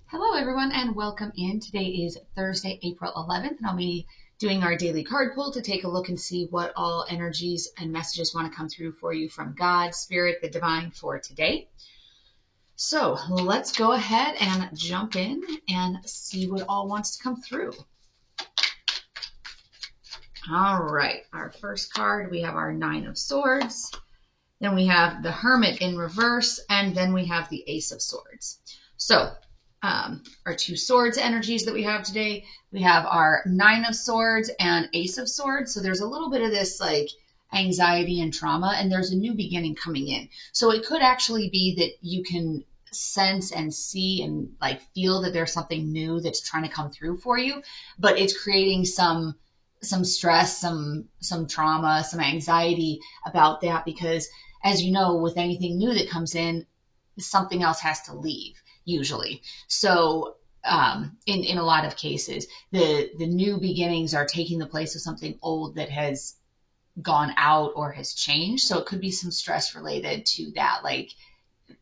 Hello, everyone, and welcome in. Today is Thursday, April 11th, and I'll be doing our daily card pull to take a look and see what all energies and messages want to come through for you from God, Spirit, the Divine for today. So let's go ahead and jump in and see what all wants to come through. All right, our first card, we have our Nine of Swords. Then we have the Hermit in reverse, and then we have the Ace of Swords. So our two swords energies that we have today, we have our Nine of Swords and Ace of Swords. So there's a little bit of this like anxiety and trauma, and there's a new beginning coming in. So it could actually be that you can sense and see and like feel that there's something new that's trying to come through for you, but it's creating some stress, some trauma, some anxiety about that, because as you know, with anything new that comes in, something else has to leave usually. So in a lot of cases, the new beginnings are taking the place of something old that has gone out or has changed. So it could be some stress related to that, like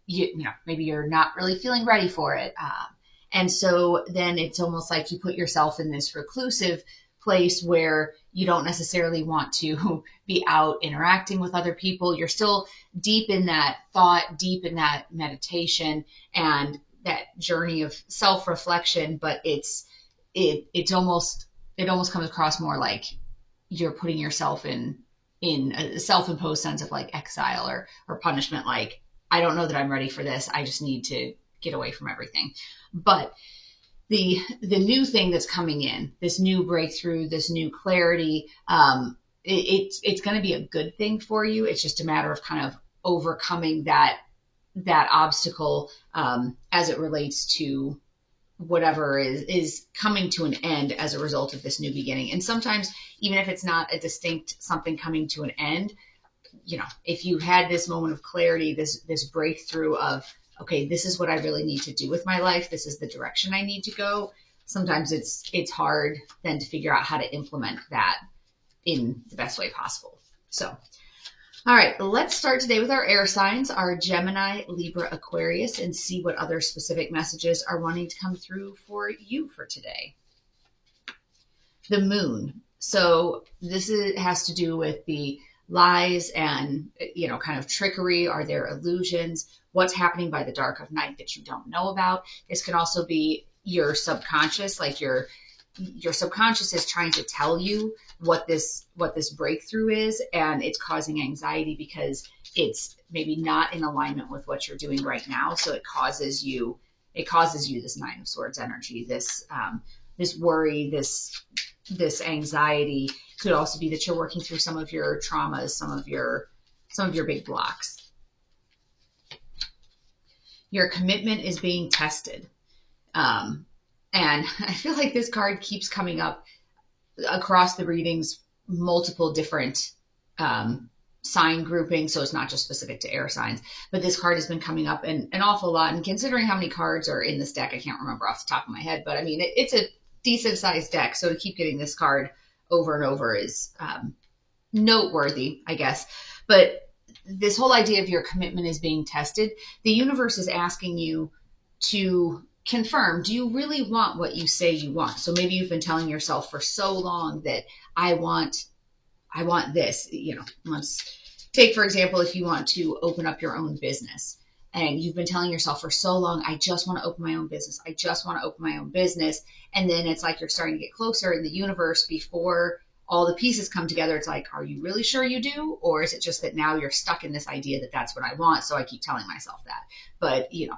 you know, maybe you're not really feeling ready for it, and so then it's almost like you put yourself in this reclusive place where you don't necessarily want to be out interacting with other people. You're still deep in that thought, deep in that meditation and that journey of self-reflection, but it almost comes across more like you're putting yourself in a self-imposed sense of like exile or punishment. Like, I don't know that I'm ready for this. I just need to get away from everything. But the new thing that's coming in, this new breakthrough, this new clarity, it's going to be a good thing for you. It's just a matter of kind of overcoming that obstacle as it relates to whatever is coming to an end as a result of this new beginning. And sometimes, even if it's not a distinct something coming to an end, you know, if you had this moment of clarity, this breakthrough of, okay, this is what I really need to do with my life, this is the direction I need to go, sometimes it's hard then to figure out how to implement that in the best way possible. So, all right, let's start today with our air signs, our Gemini, Libra, Aquarius, and see what other specific messages are wanting to come through for you for today. The moon. So this has to do with the lies and, you know, kind of trickery. Are there illusions? What's happening by the dark of night that you don't know about? This can also be your subconscious, like your subconscious is trying to tell you what this breakthrough is, and it's causing anxiety because it's maybe not in alignment with what you're doing right now. So it causes you this Nine of Swords energy, this worry, this anxiety. Could also be that you're working through some of your traumas, some of your big blocks. Your commitment is being tested. And I feel like this card keeps coming up across the readings, multiple different sign groupings. So it's not just specific to air signs, but this card has been coming up an awful lot. And considering how many cards are in this deck, I can't remember off the top of my head, but I mean, it's a decent sized deck. So to keep getting this card over and over is noteworthy, I guess. But this whole idea of your commitment is being tested. The universe is asking you to confirm, do you really want what you say you want? So maybe you've been telling yourself for so long that I want this. You know, let's take, for example, if you want to open up your own business and you've been telling yourself for so long, I just want to open my own business. I just want to open my own business. And then it's like you're starting to get closer in the universe before all the pieces come together. It's like, are you really sure you do? Or is it just that now you're stuck in this idea that that's what I want, so I keep telling myself that? But, you know,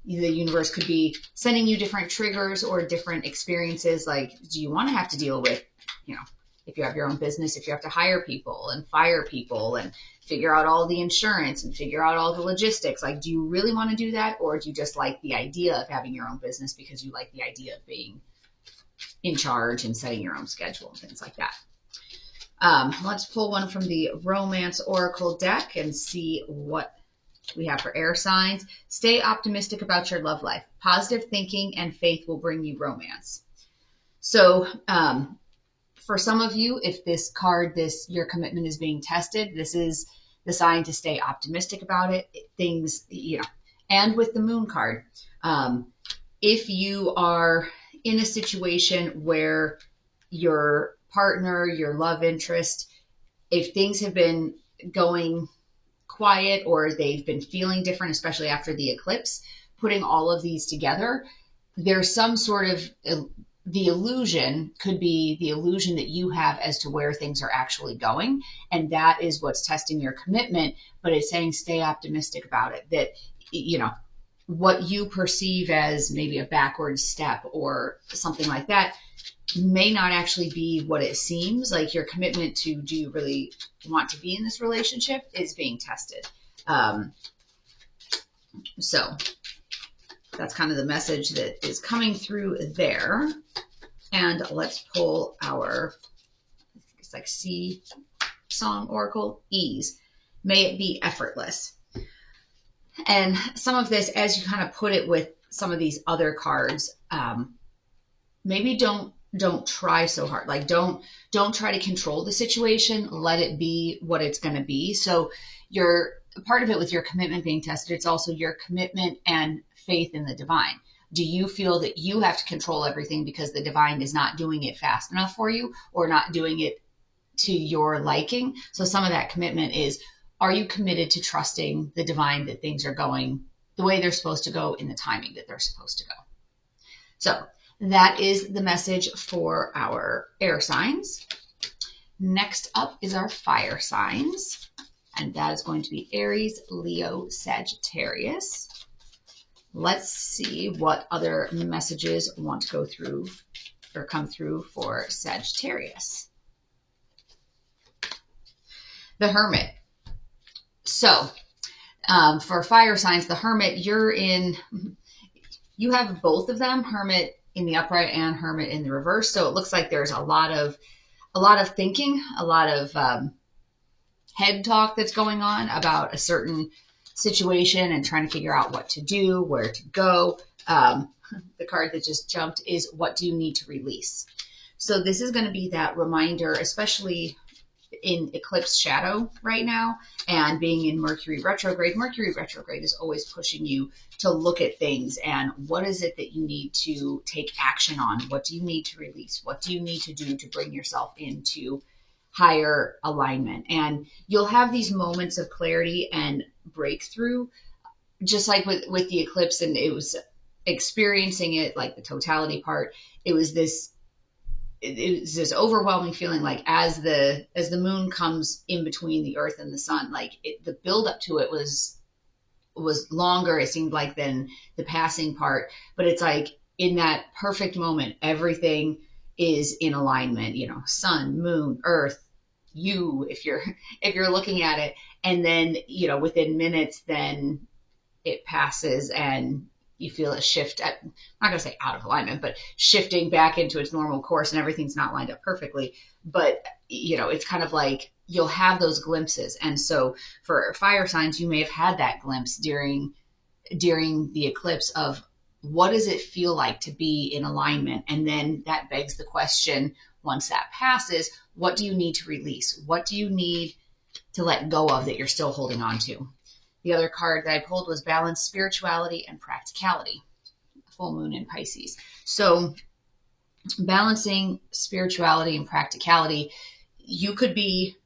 the universe could be sending you different triggers or different experiences. Like, do you want to have to deal with, you know, if you have your own business, if you have to hire people and fire people and figure out all the insurance and figure out all the logistics, like, do you really want to do that? Or do you just like the idea of having your own business because you like the idea of being in charge and setting your own schedule and things like that? Let's pull one from the Romance Oracle deck and see what we have for air signs. Stay optimistic about your love life. Positive thinking and faith will bring you romance. So for some of you, if this card, your commitment is being tested, this is the sign to stay optimistic about it. Things, you know, and with the moon card, if you are in a situation where your partner, your love interest, if things have been going quiet or they've been feeling different, especially after the eclipse, putting all of these together, there's some sort of the illusion could be the illusion that you have as to where things are actually going. And that is what's testing your commitment. But it's saying stay optimistic about it, that, you know, what you perceive as maybe a backward step or something like that may not actually be what it seems. Like your commitment to, do you really want to be in this relationship, is being tested. So that's kind of the message that is coming through there. And let's pull our, it's like C song oracle, ease. May it be effortless. And some of this, as you kind of put it with some of these other cards, maybe don't try so hard. Like don't try to control the situation. Let it be what it's going to be. So your part of it with your commitment being tested, it's also your commitment and faith in the divine. Do you feel that you have to control everything because the divine is not doing it fast enough for you or not doing it to your liking? So some of that commitment is, are you committed to trusting the divine that things are going the way they're supposed to go in the timing that they're supposed to go? So that is the message for our air signs. Next up is our fire signs, and that is going to be Aries, Leo, Sagittarius. Let's see what other messages want to go through or come through for Sagittarius. The Hermit. So for fire signs, the Hermit, you have both of them, Hermit in the upright and Hermit in the reverse. So it looks like there's a lot of thinking, a lot of head talk that's going on about a certain situation and trying to figure out what to do, where to go. The card that just jumped is, what do you need to release? So this is going to be that reminder, especially in eclipse shadow right now and being in Mercury retrograde. Mercury retrograde is always pushing you to look at things and what is it that you need to take action on? What do you need to release? What do you need to do to bring yourself into higher alignment? And you'll have these moments of clarity and breakthrough, just like with the eclipse, and it was experiencing it, like the totality part. It was this overwhelming feeling, like as the moon comes in between the earth and the sun, like the build up to it was longer, it seemed like, than the passing part. But it's like in that perfect moment, everything is in alignment, you know, sun, moon, earth, you, if you're looking at it, and then, you know, within minutes, then it passes and you feel a shift I'm not going to say out of alignment, but shifting back into its normal course, and everything's not lined up perfectly. But, you know, it's kind of like you'll have those glimpses. And so for fire signs, you may have had that glimpse during the eclipse of what does it feel like to be in alignment? And then that begs the question, once that passes, what do you need to release? What do you need to let go of that you're still holding on to? The other card that I pulled was balance, spirituality, and practicality. Full moon in Pisces. So balancing spirituality and practicality, you could be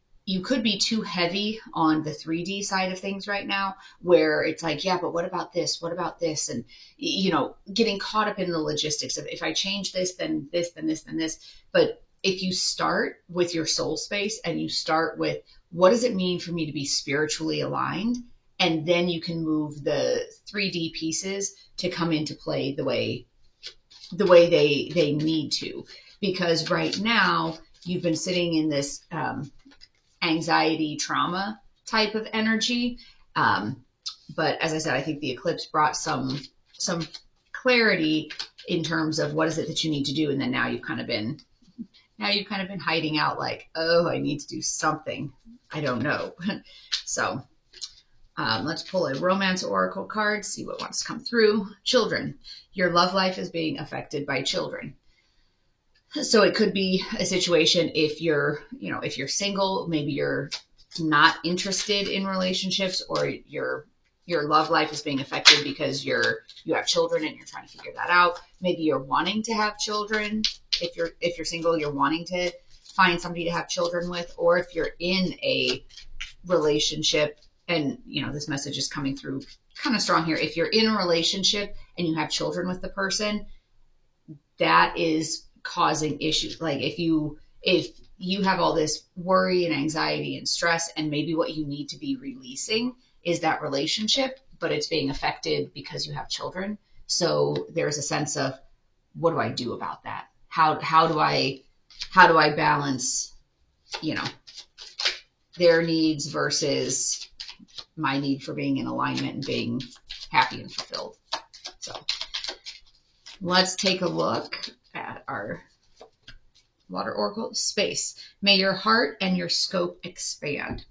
too heavy on the 3D side of things right now, where it's like, yeah, but what about this? What about this? And, you know, getting caught up in the logistics of, if I change this, then this, then this, then this. But if you start with your soul space and you start with, what does it mean for me to be spiritually aligned? And then you can move the 3D pieces to come into play the way they need to. Because right now you've been sitting in this anxiety, trauma type of energy. But as I said, I think the eclipse brought some clarity in terms of what is it that you need to do. And then now you've kind of been hiding out, like, oh, I need to do something. I don't know. So let's pull a romance oracle card, see what wants to come through. Children. Your love life is being affected by children. So it could be a situation, if you're single, maybe you're not interested in relationships, or you're your love life is being affected because you have children and you're trying to figure that out. Maybe you're wanting to have children. If you're single, you're wanting to find somebody to have children with, or if you're in a relationship and this message is coming through kind of strong here. If you're in a relationship and you have children with the person, that is causing issues. Like if you have all this worry and anxiety and stress, and maybe what you need to be releasing is that relationship, but it's being affected because you have children. So there's a sense of, what do I do about that? How do I balance, their needs versus my need for being in alignment and being happy and fulfilled. So let's take a look at our Water Oracle. Space. May your heart and your scope expand.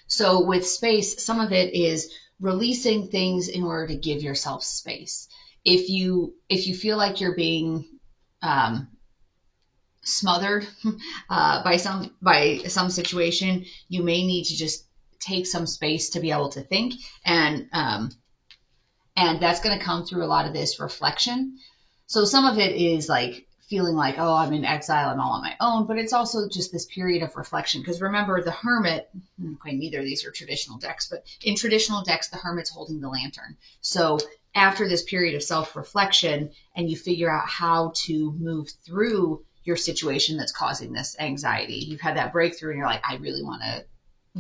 So with space, some of it is releasing things in order to give yourself space. If you feel like you're being smothered by some situation, you may need to just take some space to be able to think, and that's going to come through a lot of this reflection. So some of it is like feeling like, oh, I'm in exile, I'm all on my own, but it's also just this period of reflection. Because remember, the Hermit, okay, neither of these are traditional decks, but in traditional decks, the Hermit's holding the lantern. So after this period of self-reflection, and you figure out how to move through your situation that's causing this anxiety, you've had that breakthrough and you're like, I really want to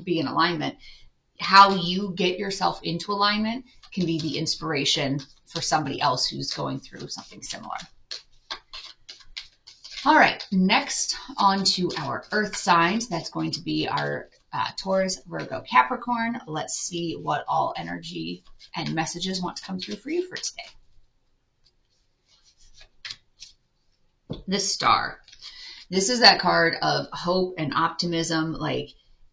be in alignment. How you get yourself into alignment can be the inspiration for somebody else who's going through something similar. All right, next on to our earth signs. That's going to be our Taurus, Virgo, Capricorn. Let's see what all energy and messages want to come through for you for today. The Star. This is that card of hope and optimism. Like,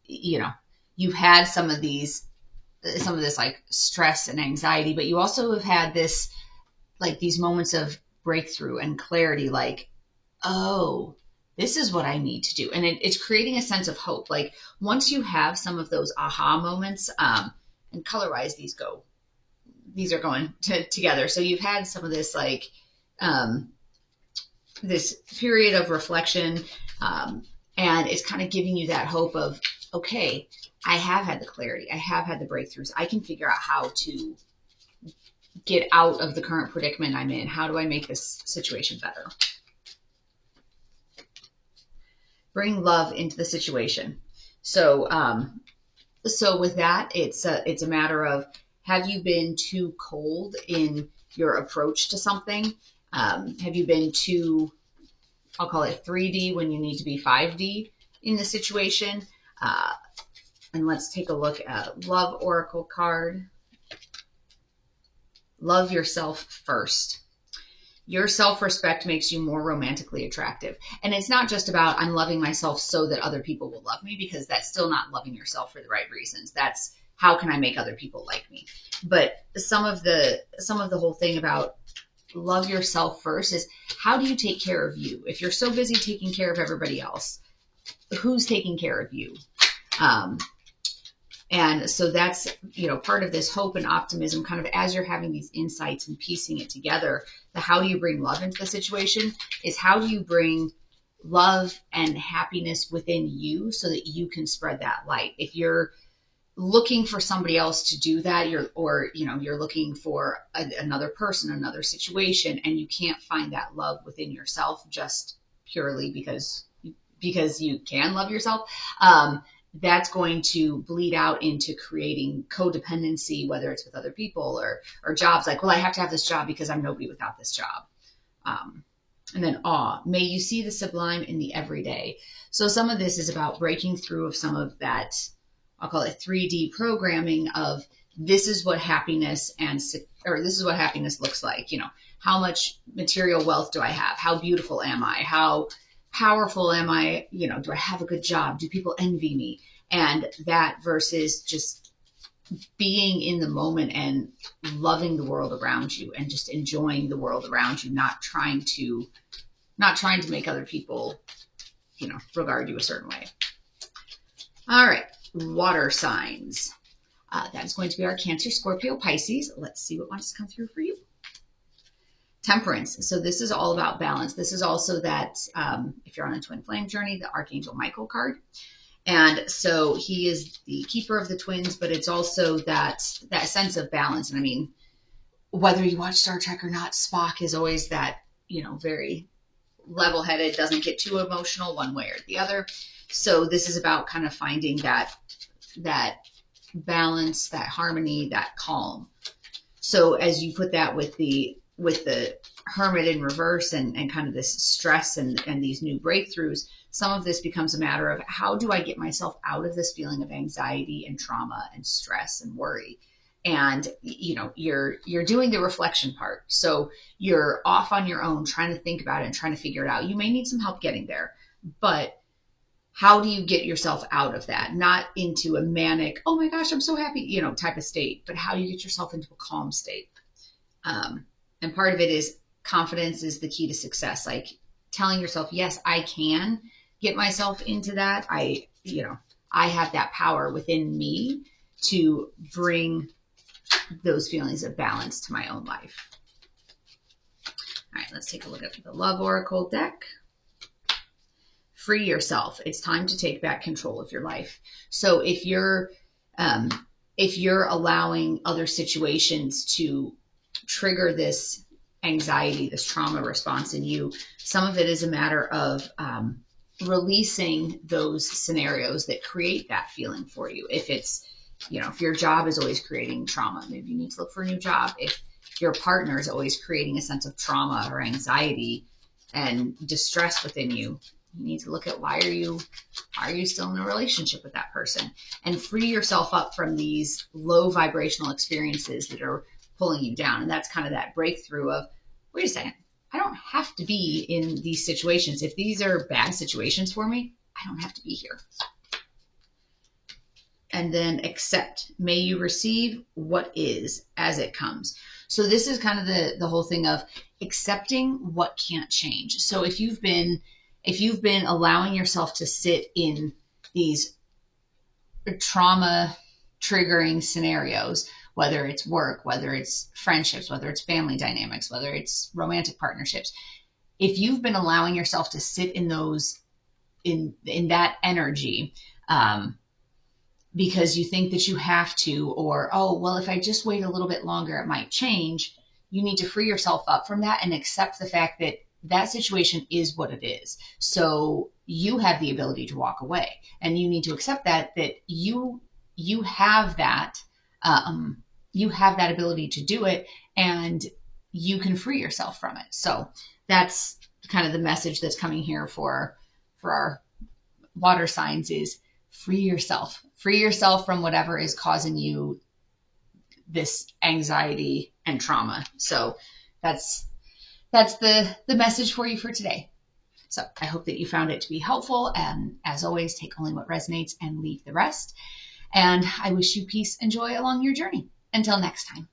you've had some of this like stress and anxiety, but you also have had this, like, these moments of breakthrough and clarity, like, oh, this is what I need to do. And it's creating a sense of hope. Like once you have some of those aha moments, and color-wise, these are going together. So you've had some of this, like, this period of reflection, and it's kind of giving you that hope of, okay, I have had the clarity. I have had the breakthroughs. I can figure out how to get out of the current predicament I'm in. How do I make this situation better? Bring love into the situation. So with that, it's a matter of, have you been too cold in your approach to something? Have you been too, I'll call it 3D when you need to be 5D in the situation? And let's take a look at Love Oracle card. Love yourself first. Your self-respect makes you more romantically attractive. And it's not just about, I'm loving myself so that other people will love me, because that's still not loving yourself for the right reasons. That's, how can I make other people like me? But some of the whole thing about love yourself first is, how do you take care of you? If you're so busy taking care of everybody else, who's taking care of you? And so that's, part of this hope and optimism, kind of as you're having these insights and piecing it together. The how do you bring love into the situation is, how do you bring love and happiness within you so that you can spread that light? If you're looking for somebody else to do that, you're looking for another person, another situation, and you can't find that love within yourself just purely because you can love yourself, that's going to bleed out into creating codependency, whether it's with other people or jobs. Like, well, I have to have this job because I'm nobody without this job. And then awe. May you see the sublime in the everyday. So some of this is about breaking through of some of that, I'll call it 3D programming of, this is what happiness looks like. How much material wealth do I have? How beautiful am I? How powerful am I? Do I have a good job? Do people envy me? And that versus just being in the moment and loving the world around you and just enjoying the world around you, not trying to make other people, regard you a certain way. All right. Water signs. That is going to be our Cancer, Scorpio, Pisces. Let's see what wants to come through for you. Temperance. So this is all about balance. This is also that, if you're on a twin flame journey, the Archangel Michael card. And so he is the keeper of the twins, but it's also that sense of balance. And I mean, whether you watch Star Trek or not, Spock is always that, very level-headed, doesn't get too emotional one way or the other. So this is about kind of finding that balance, that harmony, that calm. So as you put that with the Hermit in reverse and kind of this stress and these new breakthroughs, some of this becomes a matter of how do I get myself out of this feeling of anxiety and trauma and stress and worry. And, you're doing the reflection part. So you're off on your own trying to think about it and trying to figure it out. You may need some help getting there, but how do you get yourself out of that? Not into a manic, oh my gosh, I'm so happy, type of state, but how do you get yourself into a calm state? And part of it is confidence is the key to success. Like telling yourself, yes, I can get myself into that. I have that power within me to bring those feelings of balance to my own life. All right, let's take a look at the Love Oracle deck. Free yourself. It's time to take back control of your life. So if you're allowing other situations to trigger this anxiety, this trauma response in you, some of it is a matter of releasing those scenarios that create that feeling for you. If it's, if your job is always creating trauma, maybe you need to look for a new job. If your partner is always creating a sense of trauma or anxiety and distress within you, you need to look at why are you still in a relationship with that person, and free yourself up from these low vibrational experiences that are pulling you down. And that's kind of that breakthrough of, wait a second, I don't have to be in these situations. If these are bad situations for me, I don't have to be here. And then accept. May you receive what is as it comes. So this is kind of the whole thing of accepting what can't change. So if you've been allowing yourself to sit in these trauma triggering scenarios, whether it's work, whether it's friendships, whether it's family dynamics, whether it's romantic partnerships, if you've been allowing yourself to sit in those, in that energy, because you think that you have to, or, oh, well, if I just wait a little bit longer, it might change, you need to free yourself up from that and accept the fact that that situation is what it is. So you have the ability to walk away, and you need to accept that you have that, you have that ability to do it, and you can free yourself from it. So that's kind of the message that's coming here for our water signs is free yourself from whatever is causing you this anxiety and trauma. So that's the message for you for today. So I hope that you found it to be helpful. And as always, take only what resonates and leave the rest. And I wish you peace and joy along your journey. Until next time.